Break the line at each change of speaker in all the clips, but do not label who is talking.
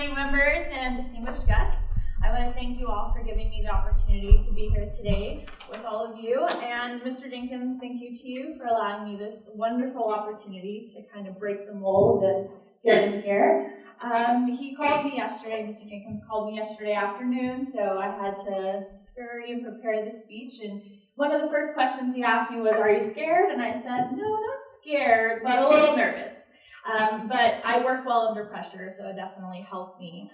morning, members and distinguished guests. I want to thank you all for giving me the opportunity to be here today with all of you. And Mr. Jenkins, thank you to you for allowing me this wonderful opportunity to kind of break the mold and get in here. He called me yesterday, Mr. Jenkins called me yesterday afternoon, so I had to scurry and prepare the speech. And one of the first questions he asked me was, "Are you scared?" And I said, "No, not scared, but a little nervous." But I work well under pressure, so it definitely helped me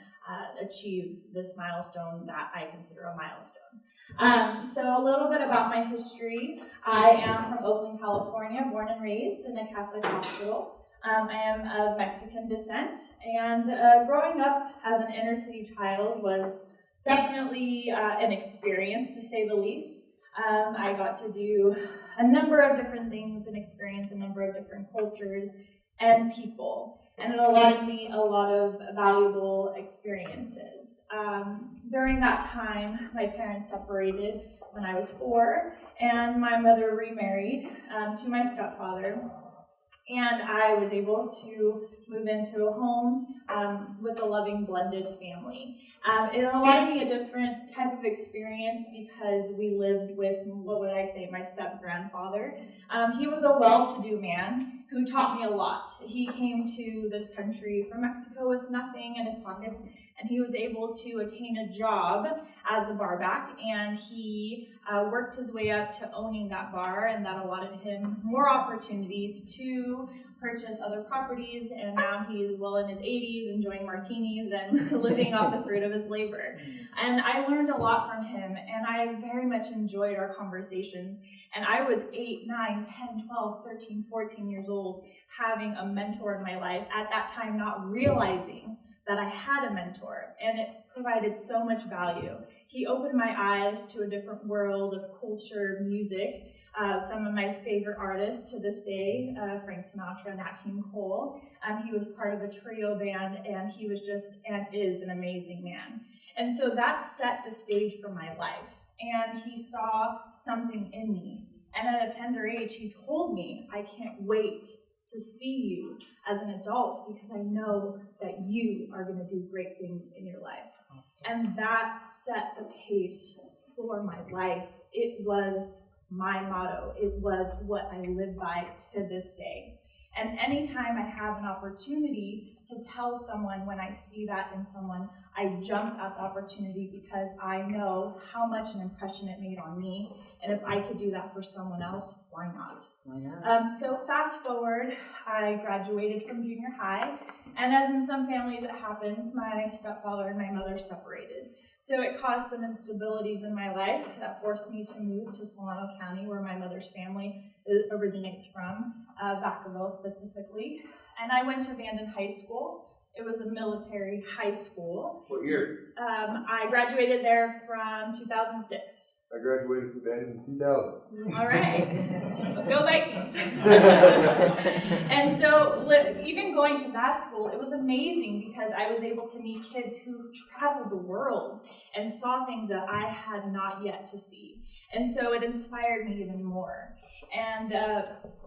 achieve this milestone that I consider a milestone. So a little bit about my history. I am from Oakland, California, born and raised in a Catholic hospital. I am of Mexican descent, and growing up as an inner city child was definitely an experience, to say the least. I got to do a number of different things and experience a number of different cultures and people, and it allowed me a lot of valuable experiences. During that time, my parents separated when I was 4, and my mother remarried to my stepfather, and I was able to move into a home with a loving blended family. It allowed me a different type of experience because we lived with, what would I say, my step-grandfather. He was a well-to-do man who taught me a lot. He came to this country from Mexico with nothing in his pockets, and he was able to attain a job as a barback, and he worked his way up to owning that bar, and that allotted him more opportunities to purchase other properties, and now he is well in his 80s, enjoying martinis and living off the fruit of his labor. And I learned a lot from him, and I very much enjoyed our conversations. And I was 8, 9, 10, 12, 13, 14 years old, having a mentor in my life, at that time not realizing that I had a mentor, and it provided so much value. He opened my eyes to a different world of culture, music. Some of my favorite artists to this day, Frank Sinatra and Nat King Cole. He was part of a trio band, and he was just, and is, an amazing man. And so that set the stage for my life, and he saw something in me. And at a tender age, he told me, "I can't wait to see you as an adult because I know that you are going to do great things in your life." And that set the pace for my life. It was my motto. It was what I live by to this day. And anytime I have an opportunity to tell someone when I see that in someone, I jump at the opportunity because I know how much an impression it made on me. And if I could do that for someone else, why not? So fast forward, I graduated from junior high, and as in some families it happens, my stepfather and my mother separated. So it caused some instabilities in my life that forced me to move to Solano County, where my mother's family originates from, Vacaville specifically. And I went to Vanden High School. It was a military high school.
What year?
I graduated there from 2006.
I graduated from Vanden in 2000.
All right. Go Vikings. And so even going to that school, it was amazing because I was able to meet kids who traveled the world and saw things that I had not yet to see. And so it inspired me even more. And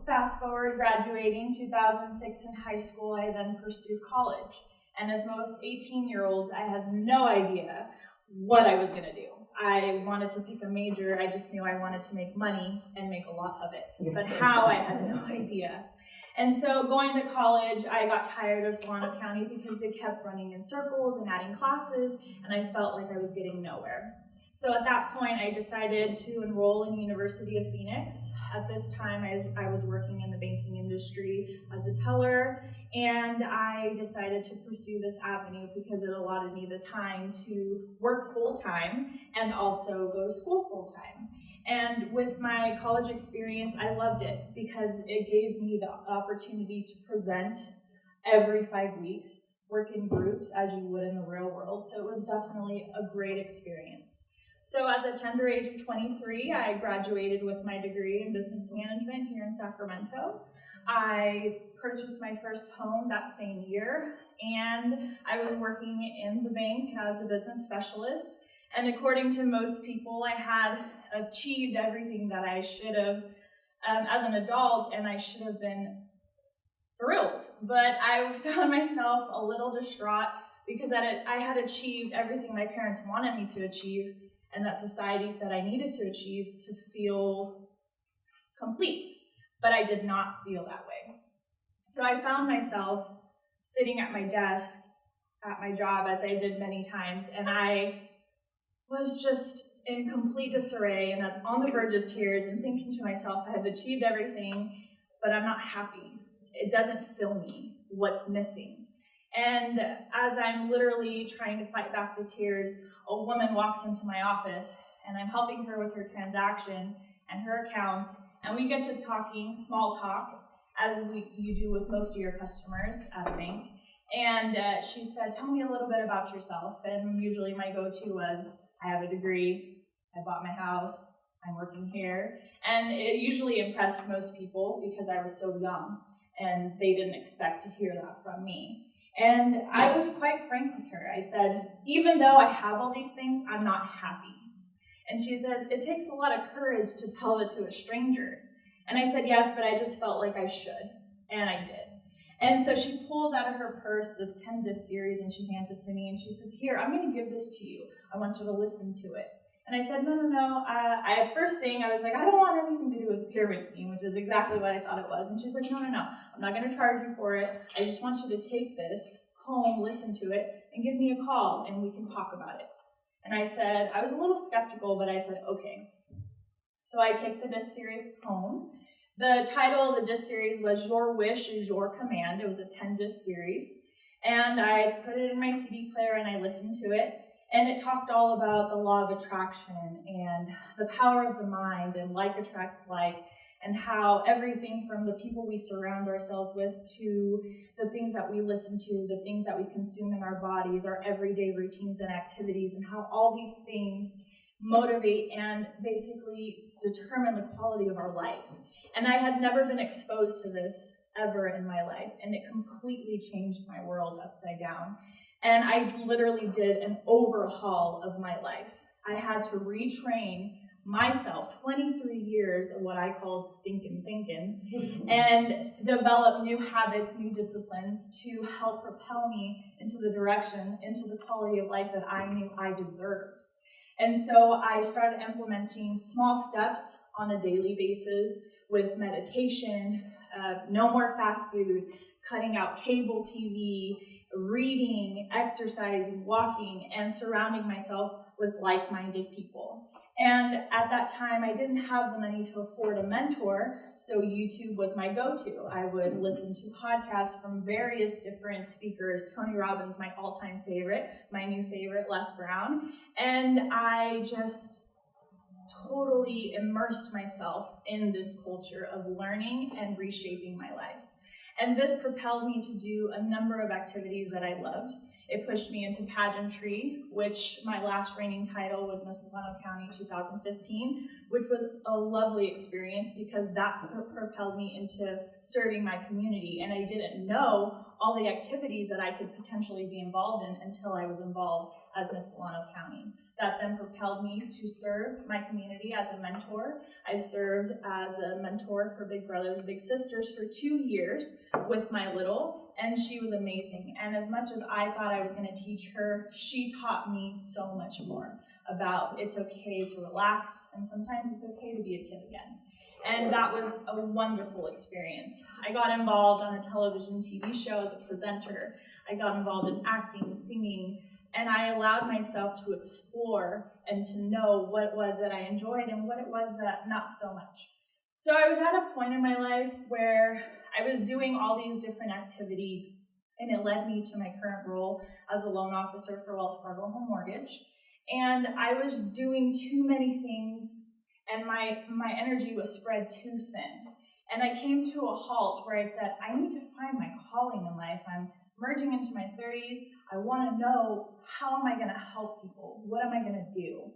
fast forward, graduating 2006 in high school, I then pursued college. And as most 18-year-olds, I had no idea what I was going to do. I wanted to pick a major. I just knew I wanted to make money and make a lot of it. But how, I had no idea. And so going to college, I got tired of Solano County because they kept running in circles and adding classes, and I felt like I was getting nowhere. So at that point, I decided to enroll in University of Phoenix. At this time, I was working in the banking industry as a teller, and I decided to pursue this avenue because it allotted me the time to work full-time and also go to school full-time. And with my college experience, I loved it because it gave me the opportunity to present every 5 weeks, work in groups as you would in the real world. So it was definitely a great experience. So at the tender age of 23, I graduated with my degree in business management here in Sacramento. I purchased my first home that same year, and I was working in the bank as a business specialist. And according to most people, I had achieved everything that I should have as an adult, and I should have been thrilled. But I found myself a little distraught because I had achieved everything my parents wanted me to achieve and that society said I needed to achieve to feel complete, but I did not feel that way. So I found myself sitting at my desk at my job, as I did many times, and I was just in complete disarray and on the verge of tears and thinking to myself, I have achieved everything, but I'm not happy. It doesn't fill me. What's missing? And as I'm literally trying to fight back the tears, a woman walks into my office, and I'm helping her with her transaction and her accounts, and we get to talking small talk, as you do with most of your customers at a bank. And she said, tell me a little bit about yourself. And usually my go-to was, I have a degree, I bought my house, I'm working here. And it usually impressed most people because I was so young and they didn't expect to hear that from me. And I was quite frank with her. I said, even though I have all these things, I'm not happy. And she says, it takes a lot of courage to tell it to a stranger. And I said, yes, but I just felt like I should. And I did. And so she pulls out of her purse this 10-disc series and she hands it to me and she says, here, I'm going to give this to you. I want you to listen to it. And I said, no. First thing, I was like, I don't want anything to do with the pyramid scheme, which is exactly what I thought it was. And she's like, no. I'm not going to charge you for it. I just want you to take this home, listen to it, and give me a call and we can talk about it. And I said, I was a little skeptical, but I said, okay. So I take the disc series home. The title of the disc series was Your Wish is Your Command. It was a 10-disc series. And I put it in my CD player and I listened to it. And it talked all about the law of attraction and the power of the mind and like attracts like, and how everything from the people we surround ourselves with to the things that we listen to, the things that we consume in our bodies, our everyday routines and activities, and how all these things motivate and basically determine the quality of our life. And I had never been exposed to this ever in my life, and it completely changed my world upside down. And I literally did an overhaul of my life. I had to retrain myself, 23 years of what I called stinking thinking, and develop new habits, new disciplines to help propel me into the direction, into the quality of life that I knew I deserved. And so I started implementing small steps on a daily basis with meditation, no more fast food, cutting out cable TV, reading, exercising, walking, and surrounding myself with like-minded people. And at that time, I didn't have the money to afford a mentor, so YouTube was my go-to. I would listen to podcasts from various different speakers. Tony Robbins, my all-time favorite, my new favorite, Les Brown. And I just totally immersed myself in this culture of learning and reshaping my life. And this propelled me to do a number of activities that I loved. It pushed me into pageantry, which my last reigning title was Miss Solano County 2015, which was a lovely experience because that propelled me into serving my community. And I didn't know all the activities that I could potentially be involved in until I was involved as Miss Solano County. That then propelled me to serve my community as a mentor. I served as a mentor for Big Brothers Big Sisters for 2 years with my little, and she was amazing. And as much as I thought I was going to teach her, she taught me so much more about it's okay to relax, and sometimes it's okay to be a kid again. And that was a wonderful experience. I got involved on a television TV show as a presenter. I got involved in acting, singing, and I allowed myself to explore and to know what it was that I enjoyed and what it was that not so much. So I was at a point in my life where I was doing all these different activities, and it led me to my current role as a loan officer for Wells Fargo Home Mortgage. And I was doing too many things, and my energy was spread too thin. And I came to a halt where I said, I need to find my calling in life. I'm merging into my 30s. I want to know, how am I going to help people? What am I going to do?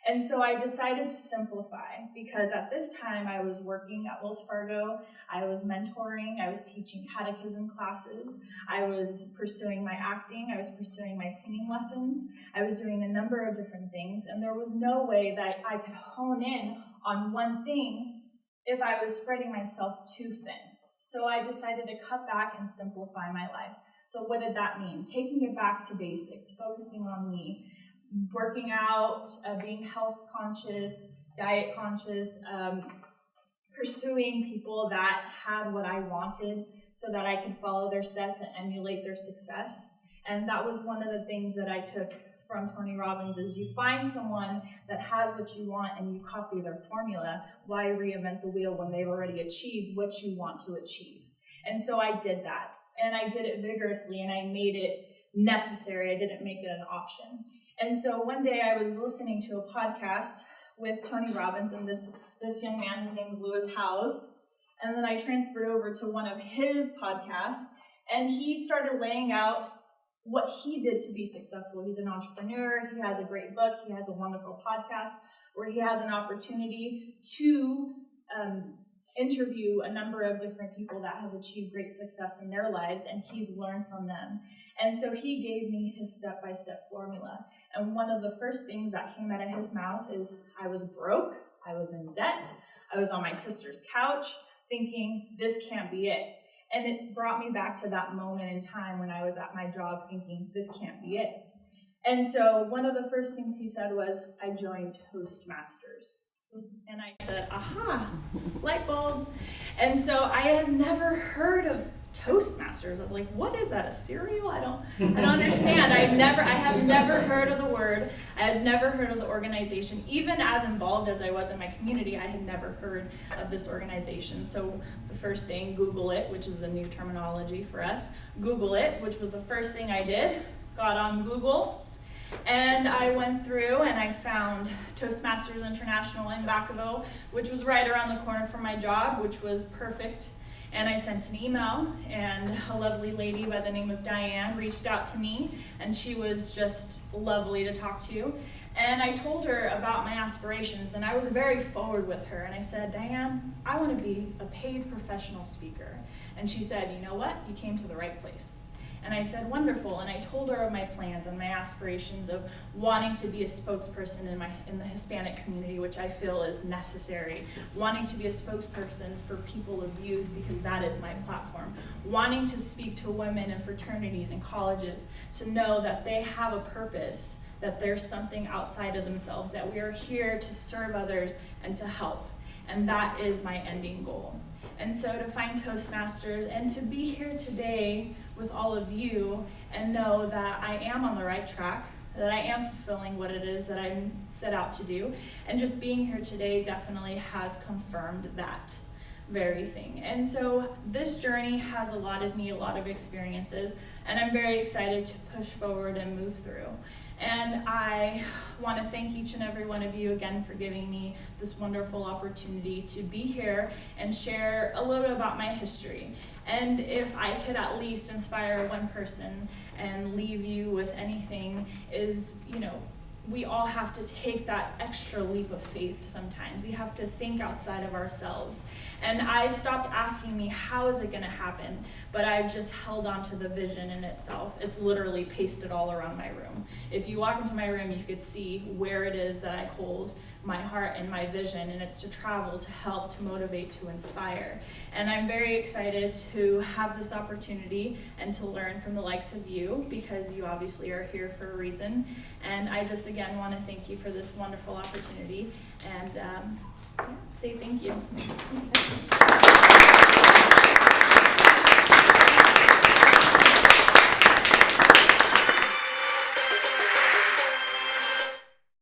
And so I decided to simplify, because at this time I was working at Wells Fargo, I was mentoring, I was teaching catechism classes, I was pursuing my acting, I was pursuing my singing lessons, I was doing a number of different things, and there was no way that I could hone in on one thing if I was spreading myself too thin. So I decided to cut back and simplify my life. So what did that mean? Taking it back to basics, focusing on me, working out, being health conscious, diet conscious, pursuing people that had what I wanted so that I could follow their steps and emulate their success. And that was one of the things that I took from Tony Robbins is you find someone that has what you want and you copy their formula. Why reinvent the wheel when they've already achieved what you want to achieve? And so I did that. And I did it vigorously and I made it necessary. I didn't make it an option. And so one day I was listening to a podcast with Tony Robbins and this young man, his name is Lewis Howes. And then I transferred over to one of his podcasts and he started laying out what he did to be successful. He's an entrepreneur. He has a great book. He has a wonderful podcast where he has an opportunity to interview a number of different people that have achieved great success in their lives, and he's learned from them. And so he gave me his step-by-step formula. And one of the first things that came out of his mouth is, I was broke, I was in debt, I was on my sister's couch thinking, this can't be it. And it brought me back to that moment in time when I was at my job thinking, this can't be it. And so one of the first things he said was, I joined Toastmasters. And I said, aha, light bulb. And so I had never heard of Toastmasters. I was like, what is that, a cereal? I don't understand. I have never heard of the word. I had never heard of the organization. Even as involved as I was in my community, I had never heard of this organization. So the first thing, Google it, which is the new terminology for us. Google it, which was the first thing I did. Got on Google. And I went through and I found Toastmasters International in Vacaville, which was right around the corner from my job, which was perfect. And I sent an email, and a lovely lady by the name of Diane reached out to me, and she was just lovely to talk to. And I told her about my aspirations, and I was very forward with her. And I said, Diane, I want to be a paid professional speaker. And she said, you know what? You came to the right place. And I said, wonderful. And I told her of my plans and my aspirations of wanting to be a spokesperson in the Hispanic community, which I feel is necessary. Wanting to be a spokesperson for people of youth, because that is my platform. Wanting to speak to women in fraternities and colleges to know that they have a purpose, that there's something outside of themselves, that we are here to serve others and to help. And that is my ending goal. And so to find Toastmasters and to be here today with all of you and know that I am on the right track, that I am fulfilling what it is that I'm set out to do. And just being here today definitely has confirmed that very thing. And so this journey has allotted me a lot of experiences, and I'm very excited to push forward and move through. And I want to thank each and every one of you again for giving me this wonderful opportunity to be here and share a little about my history. And if I could at least inspire one person and leave you with anything is, we all have to take that extra leap of faith sometimes. We have to think outside of ourselves. And I stopped asking me, how is it going to happen? But I've just held on to the vision in itself. It's literally pasted all around my room. If you walk into my room, you could see where it is that I hold my heart and my vision, and it's to travel, to help, to motivate, to inspire. And I'm very excited to have this opportunity and to learn from the likes of you, because you obviously are here for a reason. And I just again want to thank you for this wonderful opportunity and say thank you.